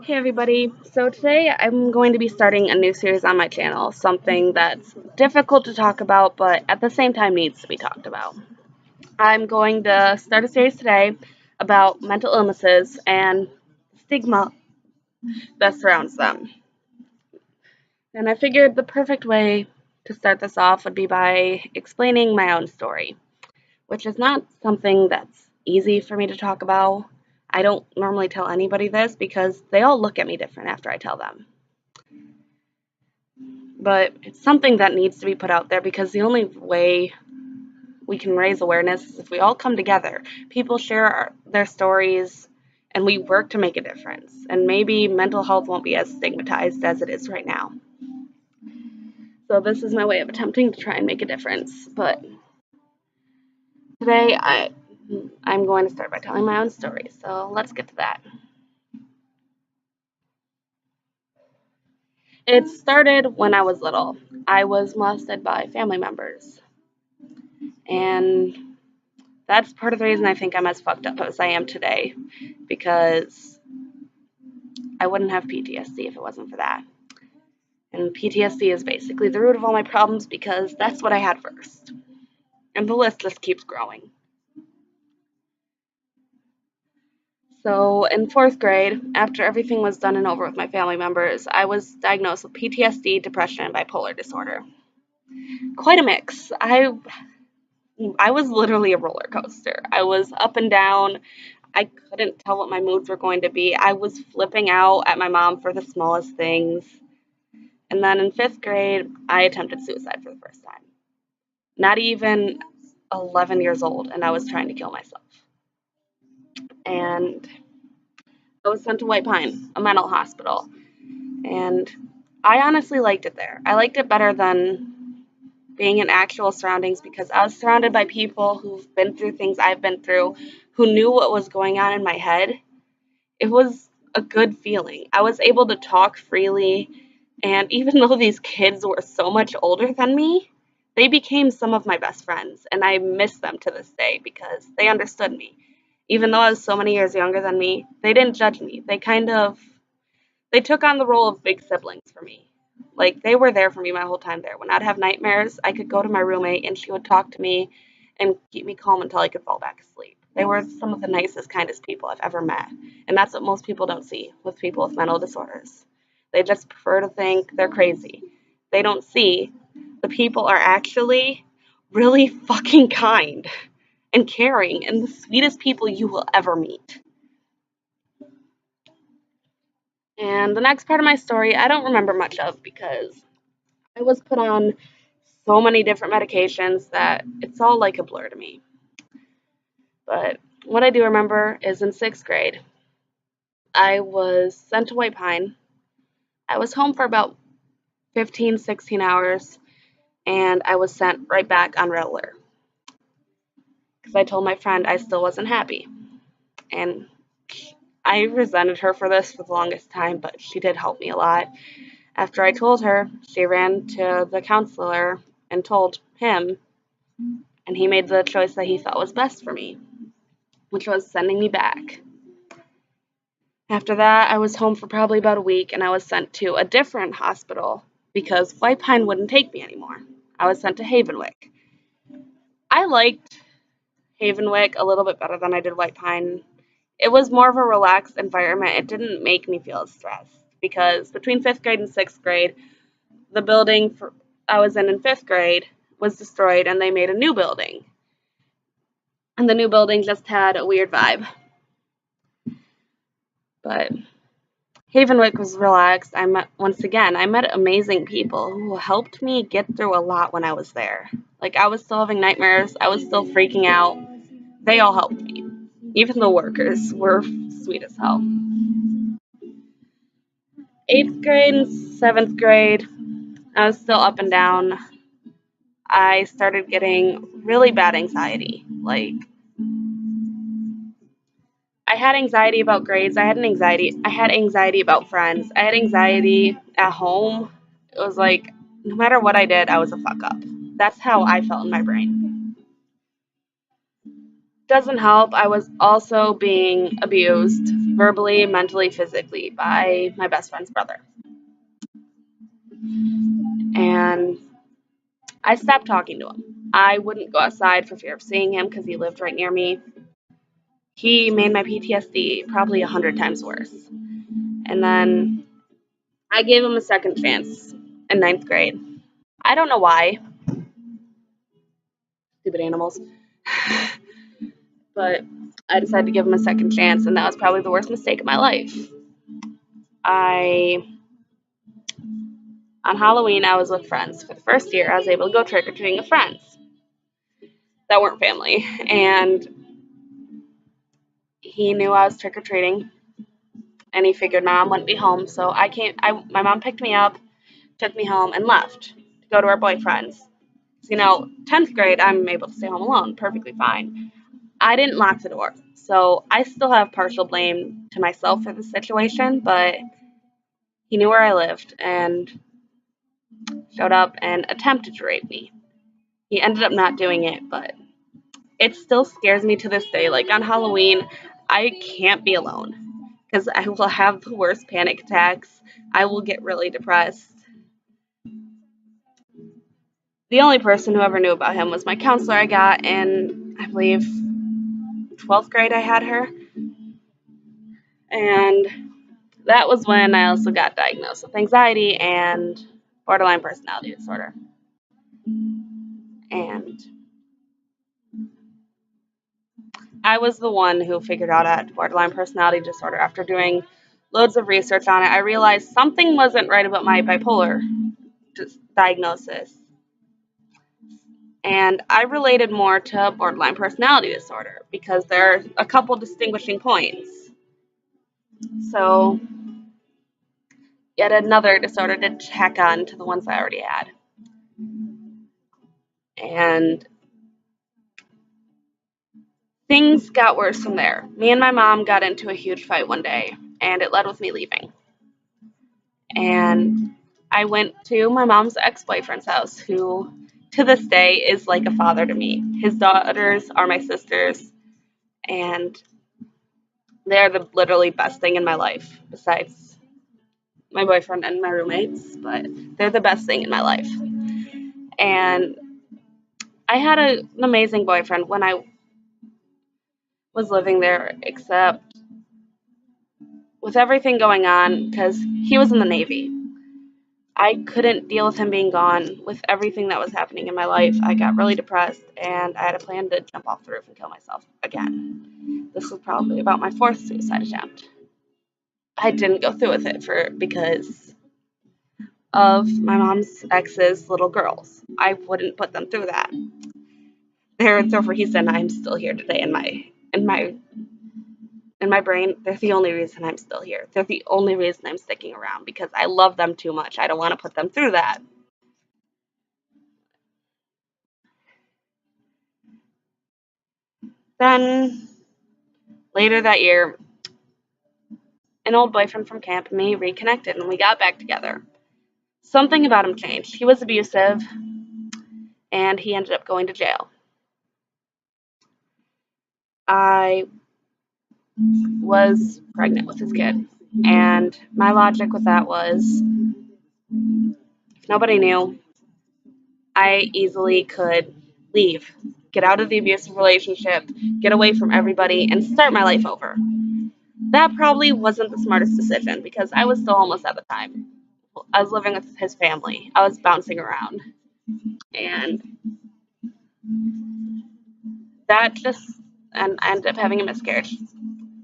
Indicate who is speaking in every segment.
Speaker 1: Hey everybody, so today I'm going to be starting a new series on my channel, something that's difficult to talk about but at the same time needs to be talked about. I'm going to start a series today about mental illnesses and stigma that surrounds them. And I figured the perfect way to start this off would be by explaining my own story, which is not something that's easy for me to talk about. I don't normally tell anybody this because they all look at me different after I tell them. But it's something that needs to be put out there because the only way we can raise awareness is if we all come together. People share their stories and we work to make a difference. And maybe mental health won't be as stigmatized as it is right now. So this is my way of attempting to try and make a difference. But today I'm going to start by telling my own story. So let's get to that. It started when I was little. I was molested by family members. And that's part of the reason I think I'm as fucked up as I am today, because I wouldn't have PTSD if it wasn't for that. And PTSD is basically the root of all my problems because that's what I had first. And the list just keeps growing. So, in fourth grade, after everything was done and over with my family members, I was diagnosed with PTSD, depression, and bipolar disorder. Quite a mix. I was literally a roller coaster. I was up and down. I couldn't tell what my moods were going to be. I was flipping out at my mom for the smallest things. And then in fifth grade, I attempted suicide for the first time. Not even 11 years old, and I was trying to kill myself. And I was sent to White Pine, a mental hospital. And I honestly liked it there. I liked it better than being in actual surroundings because I was surrounded by people who've been through things I've been through, who knew what was going on in my head. It was a good feeling. I was able to talk freely, and even though these kids were so much older than me, they became some of my best friends, and I miss them to this day because they understood me. Even though I was so many years younger than me, they didn't judge me. They took on the role of big siblings for me. Like, they were there for me my whole time there. When I'd have nightmares, I could go to my roommate and she would talk to me and keep me calm until I could fall back asleep. They were some of the nicest, kindest people I've ever met. And that's what most people don't see with people with mental disorders. They just prefer to think they're crazy. They don't see the people are actually really fucking kind and caring and the sweetest people you will ever meet. And the next part of my story, I don't remember much of because I was put on so many different medications that it's all like a blur to me. But what I do remember is in sixth grade, I was sent to White Pine. I was home for about 15, 16 hours, and I was sent right back on red alert because I told my friend I still wasn't happy. And I resented her for this for the longest time, but she did help me a lot. After I told her, she ran to the counselor and told him, and he made the choice that he thought was best for me, which was sending me back. After that, I was home for probably about a week, and I was sent to a different hospital because White Pine wouldn't take me anymore. I was sent to Havenwick. I liked Havenwick a little bit better than I did White Pine. It was more of a relaxed environment. It didn't make me feel as stressed because between fifth grade and sixth grade, the building I was in fifth grade was destroyed, and they made a new building. And the new building just had a weird vibe. But Havenwick was relaxed. I met amazing people who helped me get through a lot when I was there. Like, I was still having nightmares. I was still freaking out. They all helped me. Even the workers were sweet as hell. Eighth grade and seventh grade, I was still up and down. I started getting really bad anxiety. Like, I had anxiety about grades. I had anxiety about friends. I had anxiety at home. It was like no matter what I did, I was a fuck up. That's how I felt in my brain. Doesn't help. I was also being abused verbally, mentally, physically by my best friend's brother. And I stopped talking to him. I wouldn't go outside for fear of seeing him because he lived right near me. He made my PTSD probably 100 times worse. And then I gave him a second chance in ninth grade. I don't know why. Stupid animals. But I decided to give him a second chance, and that was probably the worst mistake of my life. On Halloween, I was with friends. For the first year, I was able to go trick or treating with friends that weren't family, and he knew I was trick or treating, and he figured my mom wouldn't be home, so my mom picked me up, took me home, and left to go to our boyfriends. So, 10th grade, I'm able to stay home alone, perfectly fine. I didn't lock the door, so I still have partial blame to myself for the situation, but he knew where I lived and showed up and attempted to rape me. He ended up not doing it, but it still scares me to this day. Like on Halloween, I can't be alone because I will have the worst panic attacks. I will get really depressed. The only person who ever knew about him was my counselor I got in, I believe, 12th grade. I had her. And that was when I also got diagnosed with anxiety and borderline personality disorder. And I was the one who figured out I had borderline personality disorder after doing loads of research on it. I realized something wasn't right about my bipolar diagnosis. And I related more to borderline personality disorder because there are a couple distinguishing points. So, yet another disorder to tack on to the ones I already had. And things got worse from there. Me and my mom got into a huge fight one day, and it led with me leaving. And I went to my mom's ex-boyfriend's house, who to this day is like a father to me. His daughters are my sisters, and they're the literally best thing in my life, besides my boyfriend and my roommates, but they're the best thing in my life. And I had an amazing boyfriend when I was living there, except with everything going on, because he was in the Navy. I couldn't deal with him being gone. With everything that was happening in my life, I got really depressed, and I had a plan to jump off the roof and kill myself again. This was probably about my fourth suicide attempt. I didn't go through with it because of my mom's ex's little girls. I wouldn't put them through that. So for he said, I'm still here today in my brain. They're the only reason I'm still here. They're the only reason I'm sticking around because I love them too much. I don't want to put them through that. Then later that year, an old boyfriend from camp and me reconnected and we got back together. Something about him changed. He was abusive and he ended up going to jail. I was pregnant with his kid, and my logic with that was if nobody knew, I easily could leave, get out of the abusive relationship, get away from everybody, and start my life over. That probably wasn't the smartest decision because I was still homeless at the time. I was living with his family. I was bouncing around. And and I ended up having a miscarriage.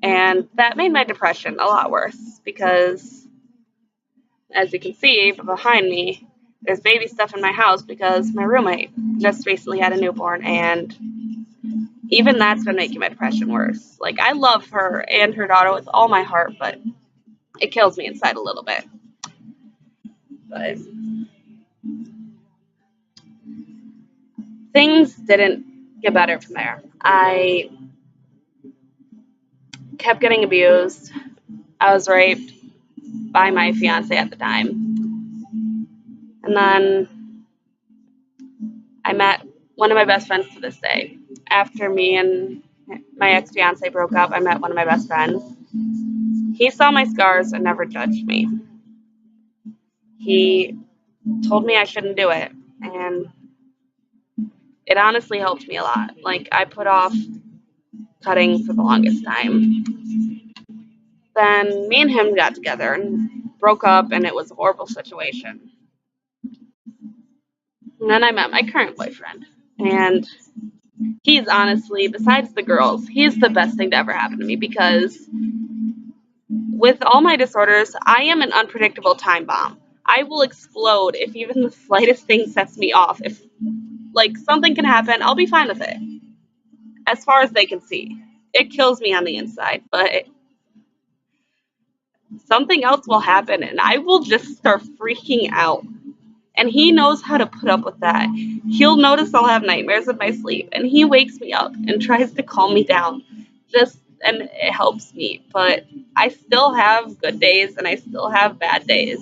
Speaker 1: And that made my depression a lot worse because, as you can see behind me, there's baby stuff in my house because my roommate just recently had a newborn, and even that's been making my depression worse. Like, I love her and her daughter with all my heart, but it kills me inside a little bit. But things didn't get better from there. I kept getting abused. I was raped by my fiance at the time. And then I met one of my best friends to this day. After me and my ex-fiance broke up, I met one of my best friends. He saw my scars and never judged me. He told me I shouldn't do it, and it honestly helped me a lot. Like, I put off cutting for the longest time. Then me and him got together and broke up, and it was a horrible situation. And then I met my current boyfriend, and he's honestly, besides the girls, he's the best thing to ever happen to me because with all my disorders, I am an unpredictable time bomb. I will explode if even the slightest thing sets me off. If, like, something can happen, I'll be fine with it, as far as they can see. It kills me on the inside, but something else will happen and I will just start freaking out. And he knows how to put up with that. He'll notice I'll have nightmares in my sleep, and he wakes me up and tries to calm me down. And it helps me. But I still have good days, and I still have bad days.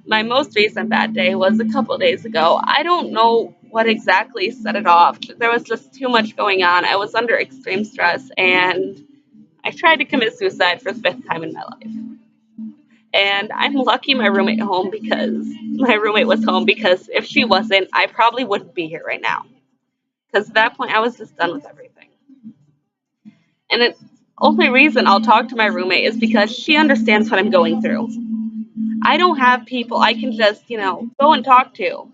Speaker 1: My most recent bad day was a couple days ago. I don't know what exactly set it off. There was just too much going on. I was under extreme stress, and I tried to commit suicide for the fifth time in my life. And I'm lucky my roommate was home because if she wasn't, I probably wouldn't be here right now. Because at that point, I was just done with everything. And the only reason I'll talk to my roommate is because she understands what I'm going through. I don't have people I can just, go and talk to.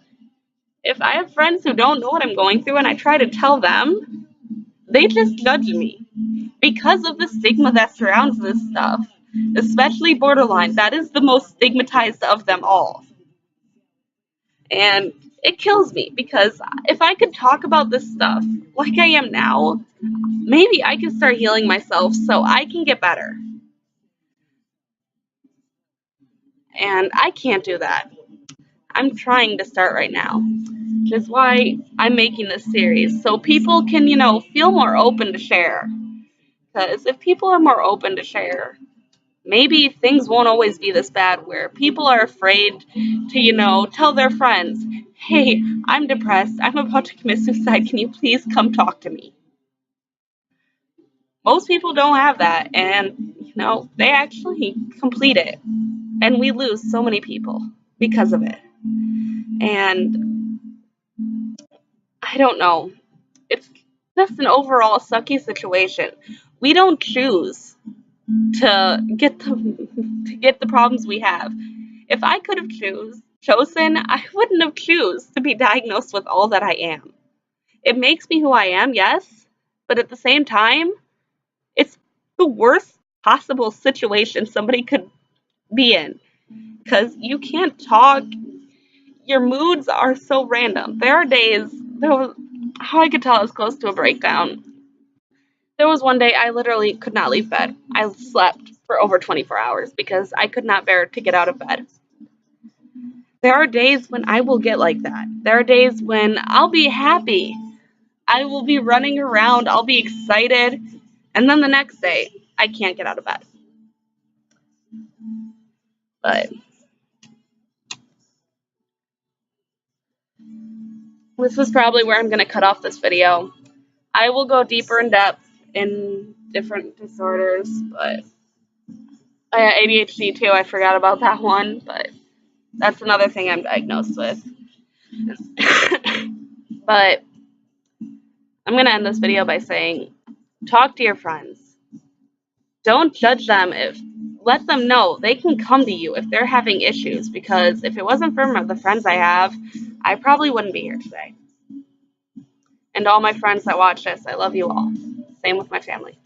Speaker 1: If I have friends who don't know what I'm going through and I try to tell them, they just judge me because of the stigma that surrounds this stuff, especially borderline. That is the most stigmatized of them all. And it kills me because if I could talk about this stuff like I am now, maybe I can start healing myself so I can get better. And I can't do that. I'm trying to start right now, which is why I'm making this series so people can, feel more open to share. Because if people are more open to share, maybe things won't always be this bad where people are afraid to, tell their friends, hey, I'm depressed. I'm about to commit suicide. Can you please come talk to me? Most people don't have that. And, they actually complete it. And we lose so many people because of it. And I don't know. It's just an overall sucky situation. We don't choose to get the problems we have. If I could have chosen, I wouldn't have choose to be diagnosed with all that I am. It makes me who I am, yes, but at the same time, it's the worst possible situation somebody could be in because you can't talk. Your moods are so random. There are days, how I could tell I was close to a breakdown. There was one day I literally could not leave bed. I slept for over 24 hours because I could not bear to get out of bed. There are days when I will get like that. There are days when I'll be happy. I will be running around. I'll be excited. And then the next day, I can't get out of bed. But this is probably where I'm going to cut off this video. I will go deeper in depth in different disorders, but I got ADHD too. I forgot about that one, but that's another thing I'm diagnosed with. But I'm going to end this video by saying, talk to your friends. Don't judge them. Let them know they can come to you if they're having issues, because if it wasn't for the friends I have, I probably wouldn't be here today. And all my friends that watch this, I love you all. Same with my family.